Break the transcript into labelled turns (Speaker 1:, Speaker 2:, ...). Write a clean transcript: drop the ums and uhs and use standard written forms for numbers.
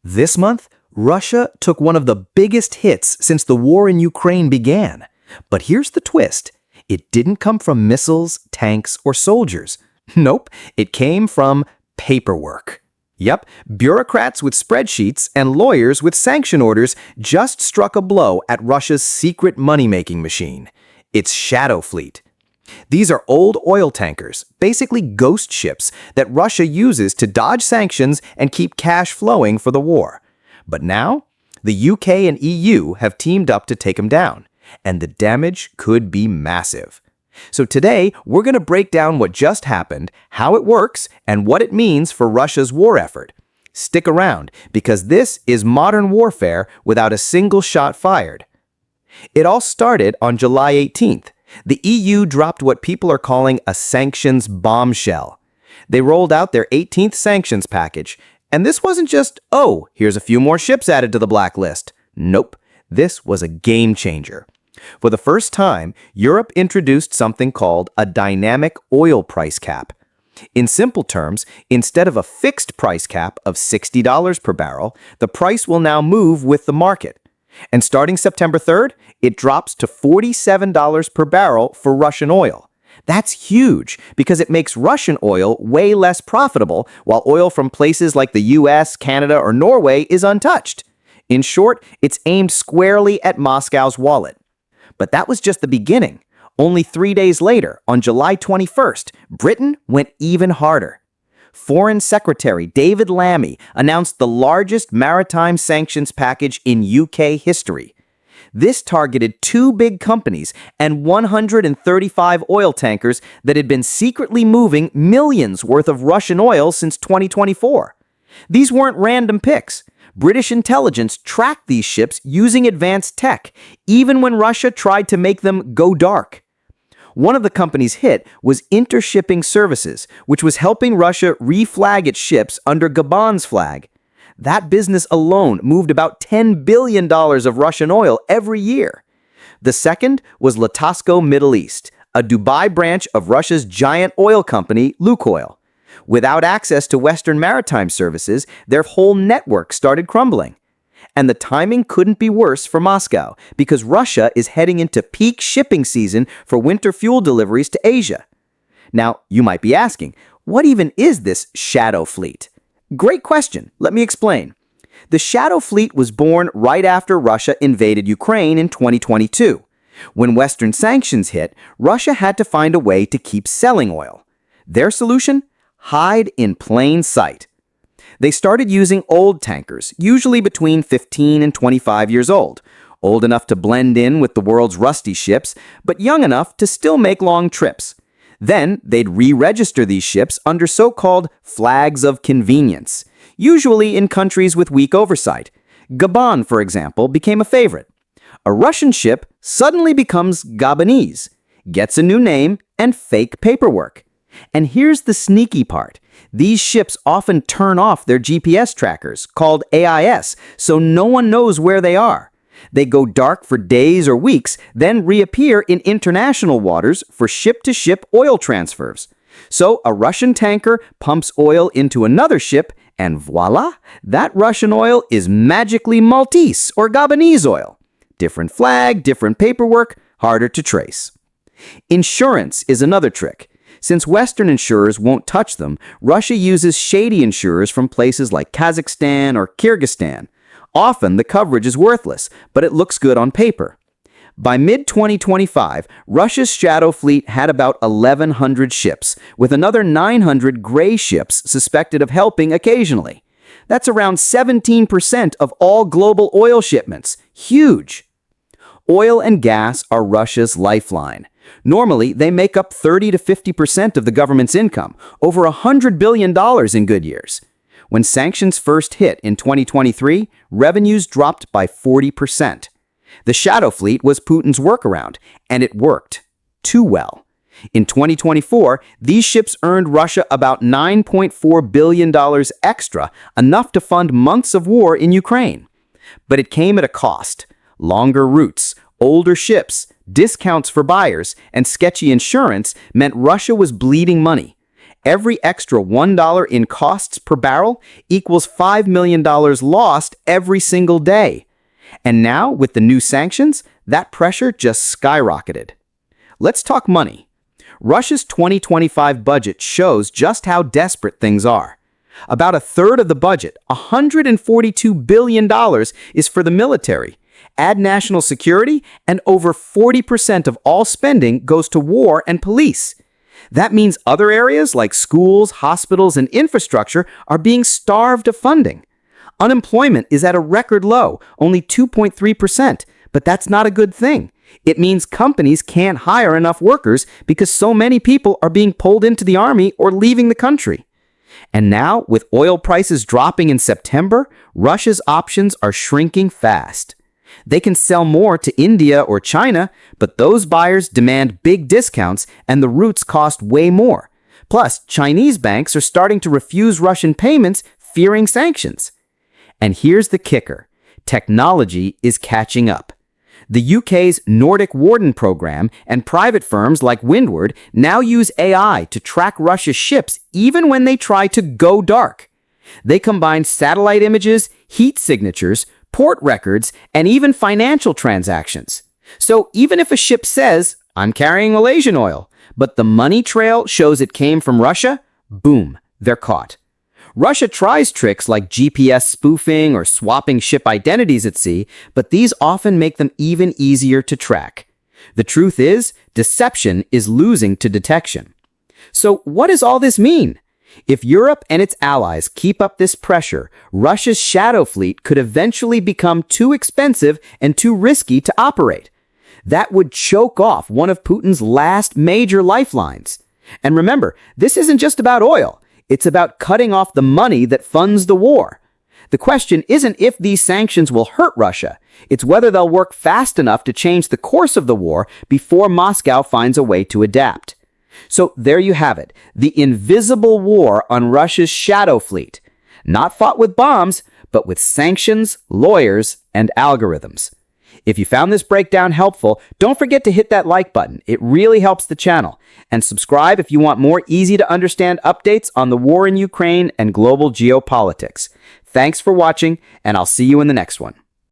Speaker 1: This month, Russia took one of the biggest hits since the war in Ukraine began. But here's the twist. It didn't come from missiles, tanks, or soldiers. Nope, it came from paperwork. Yep, bureaucrats with spreadsheets and lawyers with sanction orders just struck a blow at Russia's secret money-making machine, its shadow fleet. These are old oil tankers, basically ghost ships that Russia uses to dodge sanctions and keep cash flowing for the war. But now, the UK and EU have teamed up to take them down, and the damage could be massive. So today, we're going to break down what just happened, how it works, and what it means for Russia's war effort. Stick around, because this is modern warfare without a single shot fired. It all started on July 18th. The EU dropped what people are calling a sanctions bombshell. They rolled out their 18th sanctions package, and this wasn't just, oh, here's a few more ships added to the blacklist. Nope, this was a game changer. For the first time, Europe introduced something called a dynamic oil price cap. In simple terms, instead of a fixed price cap of $60 per barrel, the price will now move with the market. And starting September 3rd, it drops to $47 per barrel for Russian oil. That's huge because it makes Russian oil way less profitable, while oil from places like the US, Canada, or Norway is untouched. In short, it's aimed squarely at Moscow's wallet. But that was just the beginning. Only 3 days later, on July 21st, Britain went even harder. Foreign Secretary David Lammy announced the largest maritime sanctions package in UK history. This targeted 2 big companies and 135 oil tankers that had been secretly moving millions worth of Russian oil since 2024. These weren't random picks. British intelligence tracked these ships using advanced tech, even when Russia tried to make them go dark. One of the companies hit was Intershipping Services, which was helping Russia reflag its ships under Gabon's flag. That business alone moved about $10 billion of Russian oil every year. The second was Litasco Middle East, a Dubai branch of Russia's giant oil company, Lukoil. Without access to Western maritime services, their whole network started crumbling. And the timing couldn't be worse for Moscow, because Russia is heading into peak shipping season for winter fuel deliveries to Asia. Now, you might be asking, what even is this shadow fleet? Great question. Let me explain. The shadow fleet was born right after Russia invaded Ukraine in 2022. When Western sanctions hit, Russia had to find a way to keep selling oil. Their solution? Hide in plain sight. They started using old tankers, usually between 15 and 25 years old enough to blend in with the world's rusty ships, but young enough to still make long trips. Then they'd re-register these ships under so-called flags of convenience, usually in countries with weak oversight. Gabon, for example, became a favorite. A Russian ship suddenly becomes Gabonese, gets a new name, and fake paperwork. And here's the sneaky part. These ships often turn off their GPS trackers, called AIS, so no one knows where they are. They go dark for days or weeks, then reappear in international waters for ship-to-ship oil transfers. So a Russian tanker pumps oil into another ship, and voila, that Russian oil is magically Maltese or Gabonese oil. Different flag, different paperwork, harder to trace. Insurance is another trick. Since Western insurers won't touch them, Russia uses shady insurers from places like Kazakhstan or Kyrgyzstan. Often, the coverage is worthless, but it looks good on paper. By mid-2025, Russia's shadow fleet had about 1,100 ships, with another 900 gray ships suspected of helping occasionally. That's around 17% of all global oil shipments. Huge! Oil and gas are Russia's lifeline. Normally, they make up 30 to 50% of the government's income, over $100 billion in good years. When sanctions first hit in 2023, revenues dropped by 40%. The shadow fleet was Putin's workaround, and it worked. Too well. In 2024, these ships earned Russia about $9.4 billion extra, enough to fund months of war in Ukraine. But it came at a cost. Longer routes, older ships, discounts for buyers, and sketchy insurance meant Russia was bleeding money. Every extra $1 in costs per barrel equals $5 million lost every single day. And now, with the new sanctions, that pressure just skyrocketed. Let's talk money. Russia's 2025 budget shows just how desperate things are. About a third of the budget, $142 billion, is for the military. Add national security, and over 40% of all spending goes to war and police. That means other areas like schools, hospitals, and infrastructure are being starved of funding. Unemployment is at a record low, only 2.3%, but that's not a good thing. It means companies can't hire enough workers because so many people are being pulled into the army or leaving the country. And now, with oil prices dropping in September, Russia's options are shrinking fast. They can sell more to India or China, but those buyers demand big discounts and the routes cost way more. Plus, Chinese banks are starting to refuse Russian payments, fearing sanctions. And here's the kicker. Technology is catching up. The UK's Nordic Warden program and private firms like Windward now use AI to track Russia's ships even when they try to go dark. They combine satellite images, heat signatures, port records, and even financial transactions. So even if a ship says, "I'm carrying Malaysian oil," but the money trail shows it came from Russia, boom, they're caught. Russia tries tricks like GPS spoofing or swapping ship identities at sea, but these often make them even easier to track. The truth is, deception is losing to detection. So what does all this mean? If Europe and its allies keep up this pressure, Russia's shadow fleet could eventually become too expensive and too risky to operate. That would choke off one of Putin's last major lifelines. And remember, this isn't just about oil. It's about cutting off the money that funds the war. The question isn't if these sanctions will hurt Russia. It's whether they'll work fast enough to change the course of the war before Moscow finds a way to adapt. So there you have it, the invisible war on Russia's shadow fleet. Not fought with bombs, but with sanctions, lawyers, and algorithms. If you found this breakdown helpful, don't forget to hit that like button. It really helps the channel. And subscribe if you want more easy-to-understand updates on the war in Ukraine and global geopolitics. Thanks for watching, and I'll see you in the next one.